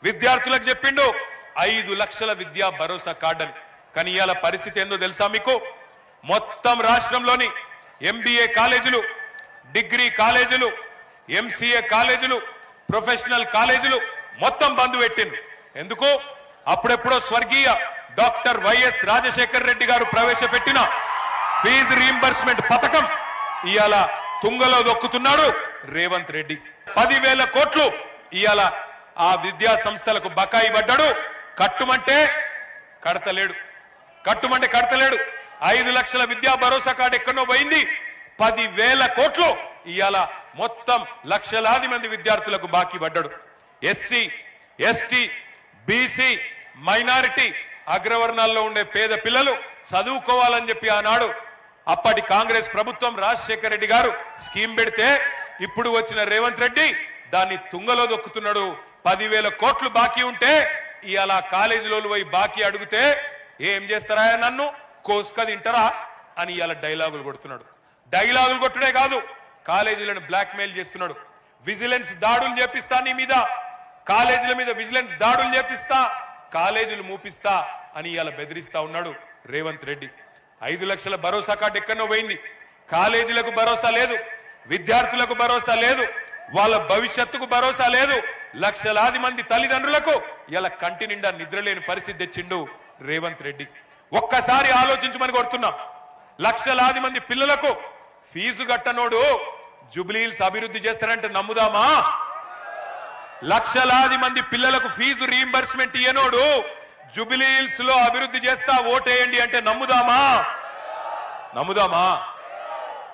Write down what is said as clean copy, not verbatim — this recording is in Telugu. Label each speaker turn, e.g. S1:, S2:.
S1: విద్యార్థులకు చెప్పిండు 5 లక్షల విద్యా భరోసా కార్డు. కానీ ఇవాళ పరిస్థితి ఏందో తెలుసా మీకు? మొత్తం రాష్ట్రంలోని ఎంబీఏ కాలేజీలు, డిగ్రీ కాలేజీలు, ఎంసీఏ కాలేజీలు, ప్రొఫెషనల్ కాలేజీలు మొత్తం బంద్ పెట్టిండ్రు. ఎందుకు? అప్పుడెప్పుడో స్వర్గీయ డాక్టర్ వైఎస్ రాజశేఖర్ రెడ్డి గారు ప్రవేశపెట్టిన ఫీజు రీయింబర్స్మెంట్ పథకం ఇవాళ తుంగలో దొక్కుతున్నాడు రేవంత్ రెడ్డి. 10,000 కోట్లు ఇవాళ ఆ విద్యా సంస్థలకు బకాయి పడ్డాడు. కట్టుమంటే కడతలేడు. 5 లక్షల విద్యా భరోసా కార్డు ఎక్కడో పోయింది. 10,000 కోట్లు ఇవాళ మొత్తం లక్షలాది మంది విద్యార్థులకు బాకీ పడ్డాడు. ఎస్సీ, ఎస్టీ, బీసీ, మైనారిటీ, అగ్రవర్ణాల్లో ఉండే పేద పిల్లలు చదువుకోవాలని చెప్పి ఆనాడు అప్పటి కాంగ్రెస్ ప్రభుత్వం రాజశేఖర రెడ్డి గారు స్కీమ్ పెడితే ఇప్పుడు వచ్చిన రేవంత్ రెడ్డి దాన్ని తుంగలో దొక్కుతున్నాడు. 10,000 కోట్లు బాకీ ఉంటే ఇవాళ కాలేజీలో పోయి బాకీ అడిగితే ఏం చేస్తారా, నన్ను కోసుక తింటారా అని ఇవాళ డైలాగులు కొడుతున్నాడు. డైలాగులు కొట్టుడే కాదు, కాలేజీలను బ్లాక్ మెయిల్ చేస్తున్నాడు. విజిలెన్స్ దాడులు చేపిస్తా, నీ మీద కాలేజీల మీద విజిలెన్స్ దాడులు చేపిస్తా, కాలేజీలు మూపిస్తా అని ఇవాళ బెదిరిస్తా ఉన్నాడు రేవంత్ రెడ్డి. 5 లక్షల భరోసా కార్డు ఎక్కడో పోయింది. కాలేజీలకు భరోసా లేదు, విద్యార్థులకు భరోసా లేదు, వాళ్ళ భవిష్యత్తుకు భరోసా లేదు. లక్షలాది మంది తల్లిదండ్రులకు ఇలా కంటి నిండా నిద్రలేని పరిస్థితి తెచ్చిండు రేవంత్ రెడ్డి. ఒక్కసారి ఆలోచించమని కోరుతున్నా. లక్షలాది మంది పిల్లలకు ఫీజు కట్టనోడు జూబ్లీహిల్స్ అభివృద్ధి చేస్తారంటే నమ్ముదామా? లక్షలాది మంది పిల్లలకు ఫీజు రీయింబర్స్మెంట్ ఇయ్యనోడు జూబ్లీహిల్స్ లో అభివృద్ధి చేస్తా ఓటేయండి అంటే నమ్ముదామా?